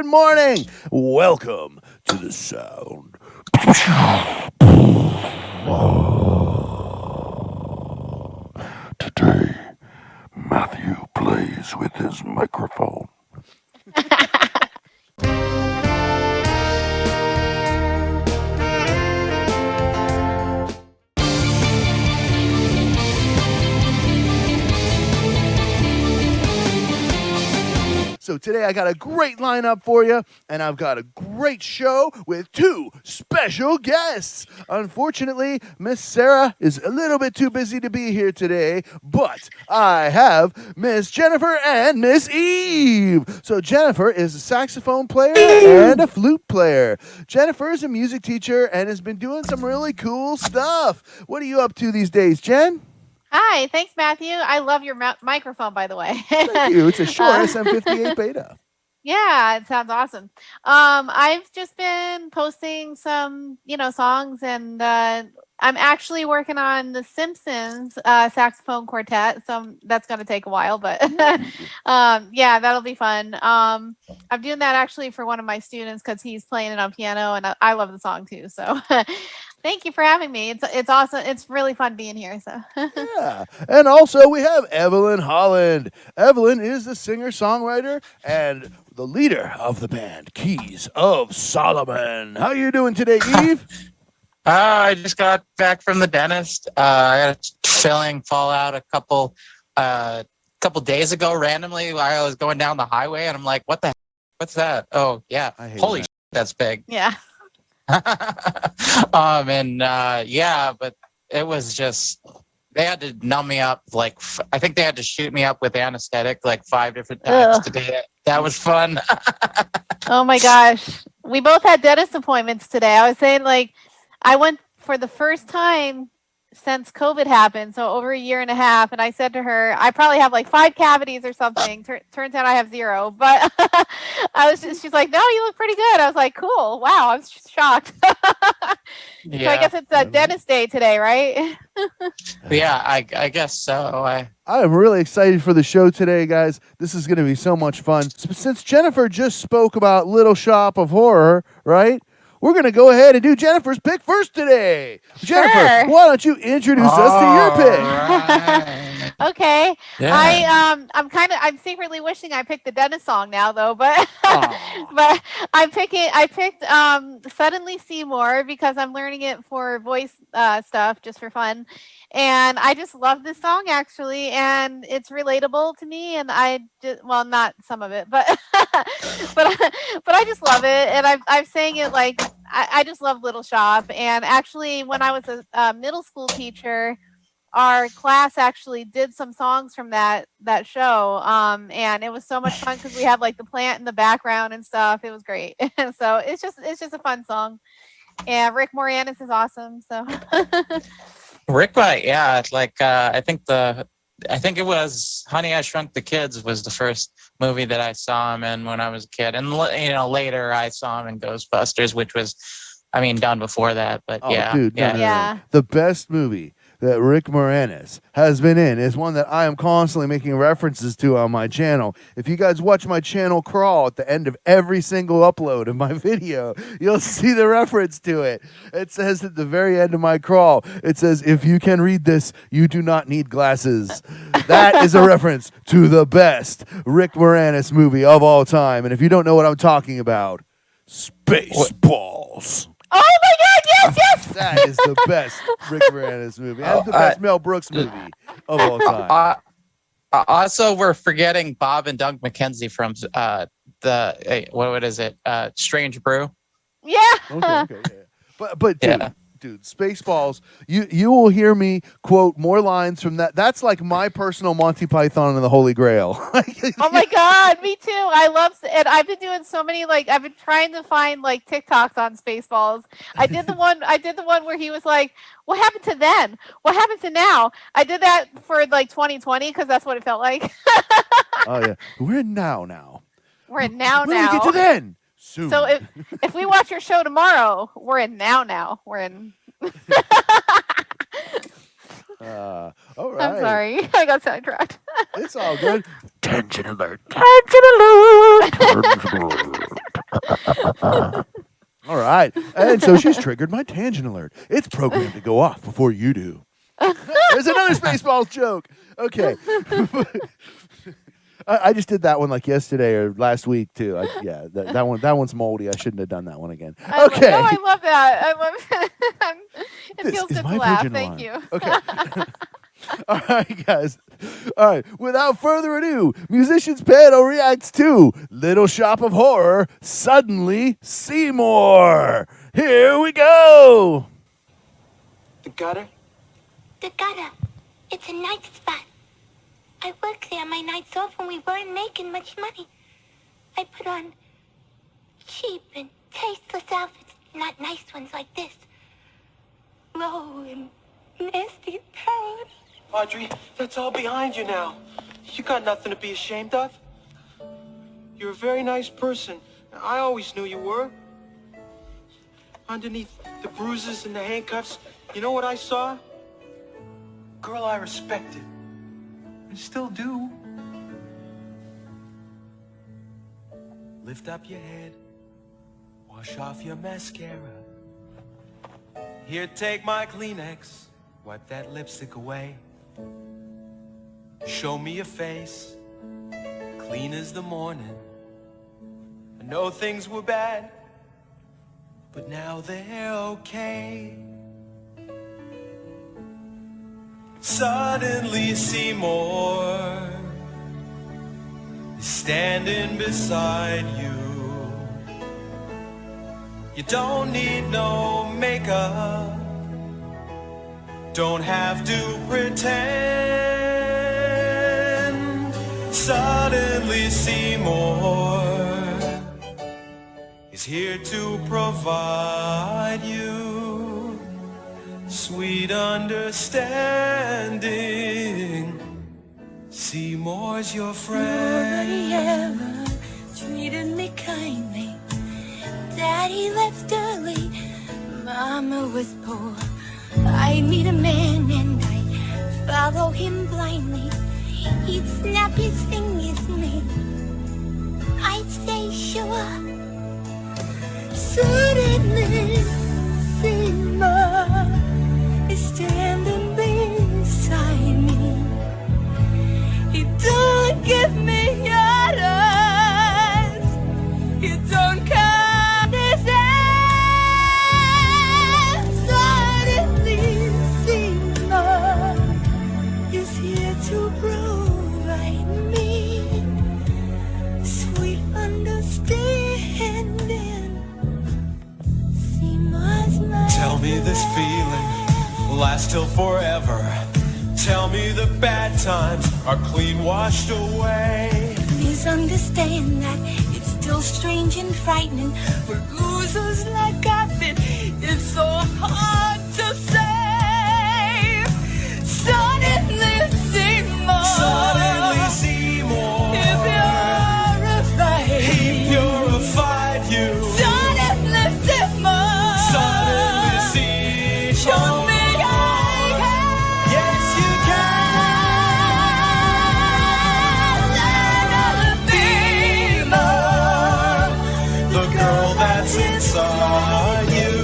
good morning. Welcome to the sound. Today, Matthew plays with his microphone. So today I got a great lineup for you, and I've got a great show with two special guests. Unfortunately, Miss Sarah is a little bit too busy to be here today, but I have Miss Jennifer and Miss Eve. So Jennifer is a saxophone player and a flute player. Jennifer is a music teacher and has been doing some really cool stuff. What are you up to these days, Jen? Hi, thanks, Matthew. I love your microphone, by the way. Thank you. It's a Shure SM58 Beta. Yeah, it sounds awesome. I've just been posting some, songs, and I'm actually working on the Simpsons saxophone quartet. So that's going to take a while, but yeah, that'll be fun. I'm doing that actually for one of my students because he's playing it on piano, and I love the song too. So thank you for having me. It's awesome. It's really fun being here. So yeah, and also we have Evelyn Holland. Evelyn is the singer-songwriter and the leader of the band Keys of Solomon. How are you doing today, Eve? I just got back from the dentist. I had a filling fall out a couple days ago randomly while I was going down the highway, and I'm like, "What the heck? What's that?" Oh yeah, holy shit, that's big. Yeah. But it was just they had to numb me up. Like I think they had to shoot me up with anesthetic like 5 different times today. That was fun. Oh my gosh, we both had dentist appointments today. I was saying I went for the first time since COVID happened, so over a year and a half, and I said to her, I probably have 5 cavities or something. Turns out I have 0, but she's like, no, you look pretty good. I was like, cool. Wow, I was shocked. Yeah. So I guess it's a dentist day today, right? Yeah, I guess so. I am really excited for the show today, guys. This is going to be so much fun. Since Jennifer just spoke about Little Shop of Horror, right? We're going to go ahead and do Jennifer's pick first today. Sure. Jennifer, why don't you introduce us to your pick? Right. Okay. Yeah. I'm secretly wishing I picked the dentist song now though, but but I picked Suddenly Seymour because I'm learning it for voice stuff just for fun. And I just love this song actually, and it's relatable to me, and not some of it, but but I just love it, and I've sang it I just love Little Shop. And actually when I was a middle school teacher, our class actually did some songs from that show, and it was so much fun because we had the plant in the background and stuff. It was great. So it's just a fun song, and Rick Moranis is awesome. So Rick, yeah, I think it was Honey, I Shrunk the Kids was the first movie that I saw him in when I was a kid, and later I saw him in Ghostbusters, which was, done before that. But Dude, yeah. No. The best movie that Rick Moranis has been in is one that I am constantly making references to on my channel. If you guys watch my channel crawl at the end of every single upload of my video, you'll see the reference to it. It says at the very end of my crawl, it says, if you can read this, you do not need glasses. That is a reference to the best Rick Moranis movie of all time. And if you don't know what I'm talking about, Spaceballs. Oh my God! Yes. That is the best Rick Moranis movie. And the best Mel Brooks movie of all time. Also, we're forgetting Bob and Doug McKenzie from what is it? Strange Brew. Yeah. Okay. Yeah. But dude, Spaceballs, you will hear me quote more lines from that. That's like my personal Monty Python and the Holy Grail. Oh my God, me too. I love it. I've been doing so many I've been trying to find TikToks on Spaceballs. I did the one where he was like, "What happened to then? What happened to now?" I did that for 2020 because that's what it felt like. Oh yeah, we're in now. We're in now. When do we get to then? Soon. So if we watch your show tomorrow, we're in now. We're in. All right. I'm sorry. I got sidetracked. It's all good. Tension alert. All right. And so she's triggered my tangent alert. It's programmed to go off before you do. There's another Spaceballs joke. Okay. I just did that one like yesterday or last week too. That one's moldy. I shouldn't have done that one again. Okay. I love that. I love it. It feels good to laugh. Thank you. Okay. All right, guys. All right. Without further ado, Musicians Panel reacts to Little Shop of Horror, Suddenly Seymour. Here we go. The gutter? The gutter. It's a night spot. I worked there my nights off when we weren't making much money. I put on cheap and tasteless outfits, not nice ones like this. Low and nasty apparel. Audrey, that's all behind you now. You got nothing to be ashamed of. You're a very nice person. I always knew you were. Underneath the bruises and the handcuffs, you know what I saw? Girl I respected. I still do. Lift up your head. Wash off your mascara. Here, take my Kleenex. Wipe that lipstick away. Show me your face. Clean as the morning. I know things were bad, but now they're okay. Suddenly Seymour is standing beside you. You don't need no makeup, don't have to pretend. Suddenly Seymour is here to provide you sweet understanding. Seymour's your friend. Nobody ever treated me kindly. Daddy left early. Mama was poor. I meet a man and I follow him blindly. He'd snap his fingers at me. I'd say sure. Suddenly Seymour is standing beside me. He don't give me orders. He don't condescend. Suddenly Seymour is here to provide me sweet understanding. Seymour's my Tell me this feeling will last till forever. Tell me the bad times are clean washed away. Please understand that it's still strange and frightening for losers like I've been. It's so hard to say. Suddenly Seymour, Suddenly Seymour, he purified you. Suddenly Seymour, Suddenly Seymour, show me I can. yes you can. The girl that's inside you,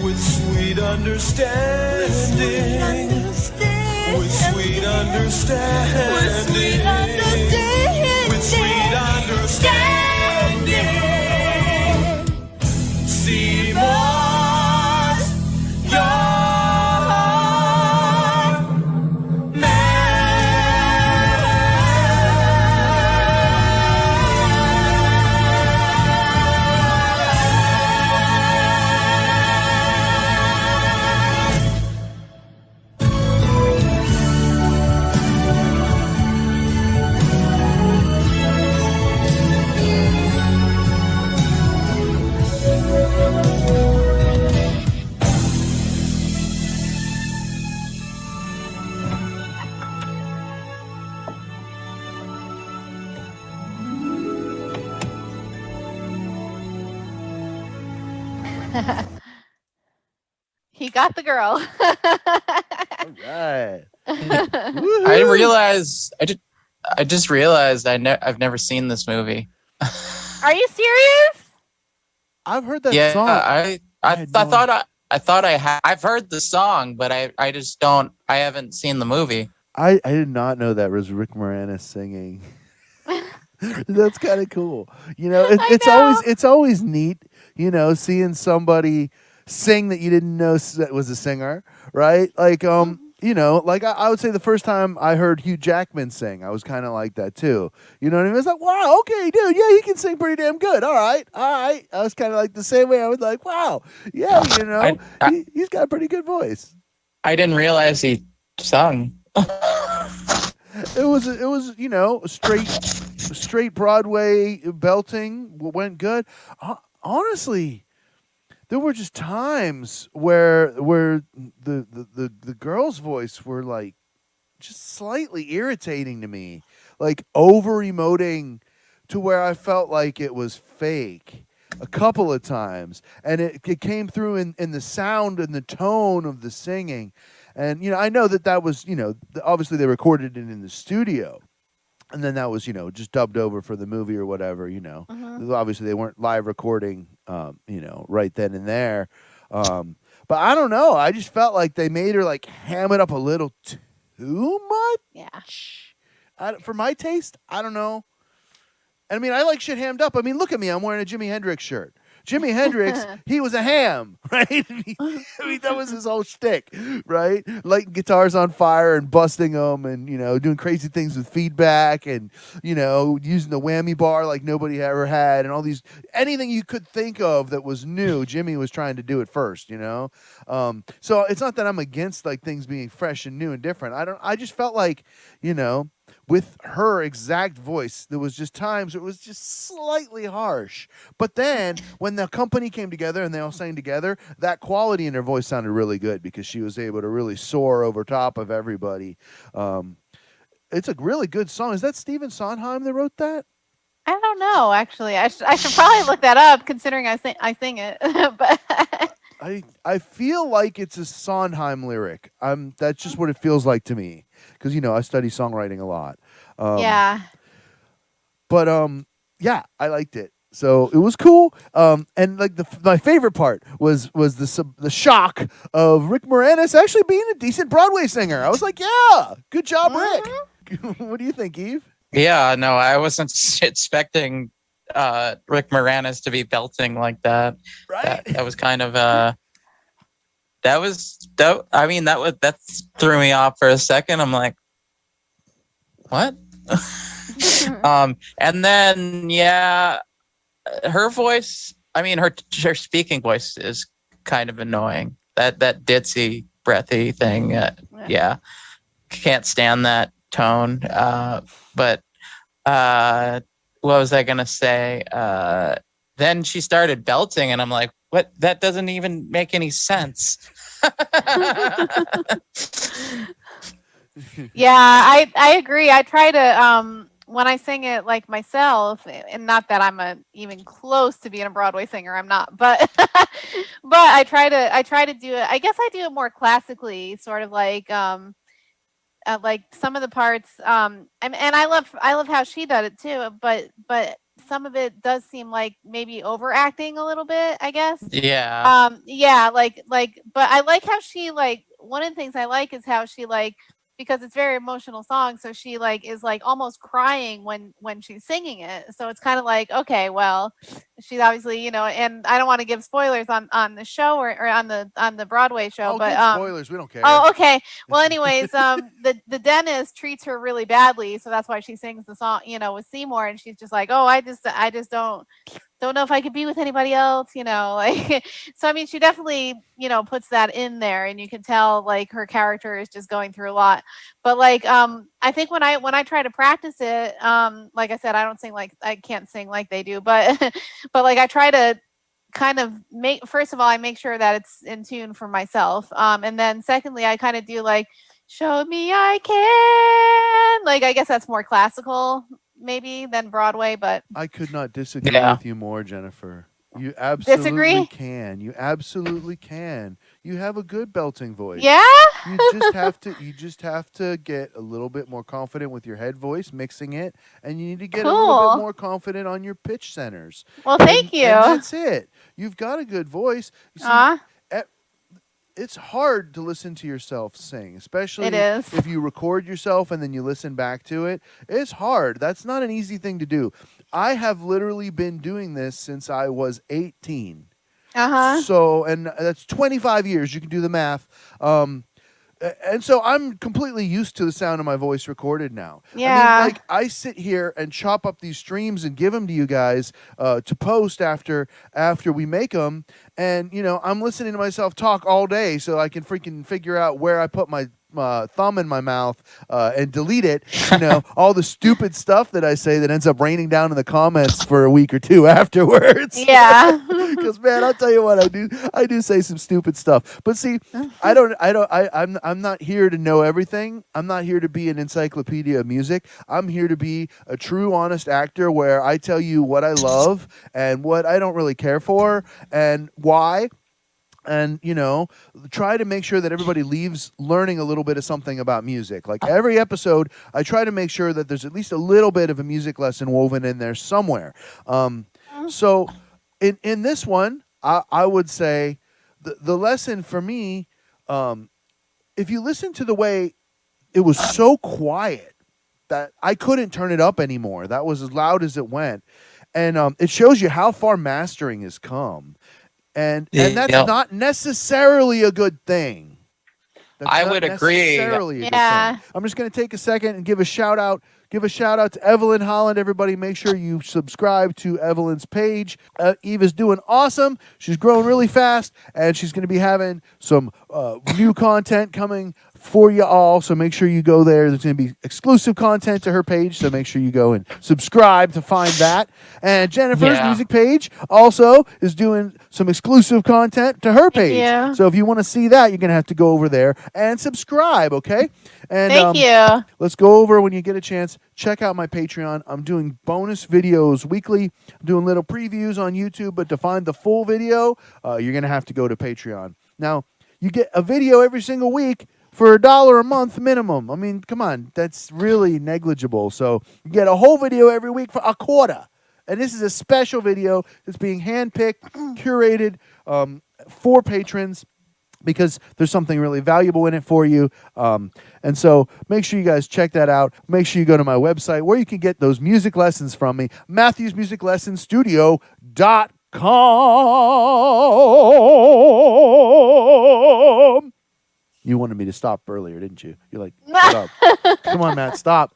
with sweet understanding, with sweet understanding, with sweet understanding. Seymour's your He got the girl. All right. I just realized I've never seen this movie. Are you serious? I've heard that Yeah, song. I've heard the song, but I just don't. I haven't seen the movie. I did not know that was Rick Moranis singing. That's kind of cool. You know, I know. it's always neat, you know, seeing somebody sing that you didn't know was a singer, right? Like you know, like I would say the first time I heard Hugh Jackman sing, I was kind of like that too. You know what I mean? It's like, wow, okay, dude, yeah, he can sing pretty damn good. All right. I was kind of like the same way. I was like, wow, yeah, you know, he's got a pretty good voice. I didn't realize he sung. It was you know, straight Broadway belting went good. Honestly, there were just times where the girl's voice were like just slightly irritating to me, like over emoting to where I felt like it was fake a couple of times, and it came through in the sound and the tone of the singing. And you know, I know that was, you know, obviously they recorded it in the studio, and then that was, you know, just dubbed over for the movie or whatever, you know. Obviously they weren't live recording, you know, right then and there. But I don't know. I just felt like they made her like ham it up a little too much. Yeah. For my taste, I don't know. I mean, I like shit hammed up. I mean, look at me. I'm wearing a Jimi Hendrix shirt. Jimi Hendrix, he was a ham, right? I mean, that was his whole shtick, right? Lighting guitars on fire and busting them, and you know, doing crazy things with feedback, and you know, using the whammy bar like nobody ever had, and all these anything you could think of that was new. Jimmy was trying to do it first, you know. So it's not that I'm against like things being fresh and new and different. I just felt like, you know, with her exact voice, there was just times it was just slightly harsh. But then when the company came together and they all sang together, that quality in her voice sounded really good because she was able to really soar over top of everybody. It's a really good song. Is that Stephen Sondheim that wrote that? I don't know, actually. I should probably look that up, considering I sing it. But I feel like it's a Sondheim lyric. That's just what it feels like to me, because you know I study songwriting a lot. Yeah. But yeah, I liked it. So it was cool. And like my favorite part was the shock of Rick Moranis actually being a decent Broadway singer. I was like, yeah, good job, Rick. What do you think, Eve? Yeah, no, I wasn't expecting Rick Moranis to be belting like that. Right. That was kind of I mean, that threw me off for a second. I'm like, what? And then yeah, her voice, I mean, her speaking voice is kind of annoying. That ditzy, breathy thing. Yeah, can't stand that tone. But what was I gonna say? Then she started belting, and I'm like, what? That doesn't even make any sense. Yeah, I agree. I try to when I sing it like myself, and not that I'm even close to being a Broadway singer, I'm not, but but I try to do it. I guess I do it more classically, sort of like some of the parts. And I love how she does it too, but some of it does seem like maybe overacting a little bit, I guess. Yeah. Yeah, but I like how she one of the things I like is how she because it's very emotional song, so she is almost crying when she's singing it. So it's kind of like, okay, well, she's obviously, you know, and I don't want to give spoilers on the show or on the Broadway show, but spoilers, we don't care. Oh, okay. Well, anyways, the dentist treats her really badly, so that's why she sings the song, you know, with Seymour, and she's just like, oh, I just don't know if I could be with anybody else, you know, like. So I mean, she definitely, you know, puts that in there, and you can tell her character is just going through a lot. But I think when I try to practice it, like I said, I can't sing like they do, but but I try to kind of first of all, I make sure that it's in tune for myself, and then secondly, I kind of do show me I can, I guess that's more classical maybe than Broadway, but I could not disagree with you more, Jennifer. You absolutely Disagree? can. You absolutely can. You have a good belting voice. Yeah. You just have to get a little bit more confident with your head voice, mixing it, and you need to get a Cool. little bit more confident on your pitch centers. Well, thank you. And that's it. You've got a good voice. You see, Aw. it's hard to listen to yourself sing, especially It is. if you record yourself and then you listen back to it. It's hard. That's not an easy thing to do. I have literally been doing this since I was 18. Uh-huh. So, and that's 25 years. You can do the math. And so I'm completely used to the sound of my voice recorded now. Yeah. I mean, like, I sit here and chop up these streams and give them to you guys to post after we make them. And, you know, I'm listening to myself talk all day so I can freaking figure out where I put my thumb in my mouth and delete it. You know, all the stupid stuff that I say that ends up raining down in the comments for a week or two afterwards. Yeah. Because, man, I'll tell you what, I do say some stupid stuff. But see, I'm not here to know everything. I'm not here to be an encyclopedia of music. I'm here to be a true, honest actor where I tell you what I love and what I don't really care for and why. And, you know, try to make sure that everybody leaves learning a little bit of something about music. Like every episode, I try to make sure that there's at least a little bit of a music lesson woven in there somewhere. So in this one, I would say the lesson for me, if you listen to the way it was so quiet that I couldn't turn it up anymore. That was as loud as it went. And it shows you how far mastering has come. And that's not necessarily a good thing. I would agree. Yeah. I'm just going to take a second and give a shout out. Give a shout out to Evelyn Holland. Everybody, make sure you subscribe to Evelyn's page. Eva's doing awesome. She's growing really fast, and she's going to be having some new content coming for you all. So make sure you go there. There's going to be exclusive content to her page. So make sure you go and subscribe to find that. And Jennifer's music page also is doing some exclusive content to her page. Yeah. So if you want to see that, you're going to have to go over there and subscribe. Okay. And Thank you. let's go over when you get a chance. Check out my Patreon. I'm doing bonus videos weekly. I'm doing little previews on YouTube, but to find the full video, you're going to have to go to Patreon. Now, you get a video every single week for $1 a month minimum. I mean, come on. That's really negligible. So you get a whole video every week for $0.25. And this is a special video that's being handpicked, curated for patrons, because there's something really valuable in it for you. And so make sure you guys check that out. Make sure you go to my website where you can get those music lessons from me, MatthewsMusicLessonsStudio.com. You wanted me to stop earlier, didn't you? You're like, shut up. Come on, Matt, stop.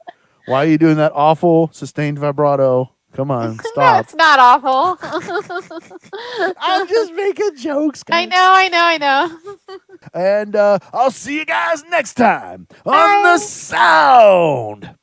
Why are you doing that awful sustained vibrato? Come on, stop. That's not awful. I'm just making jokes, guys. I know. And I'll see you guys next time on The Sound.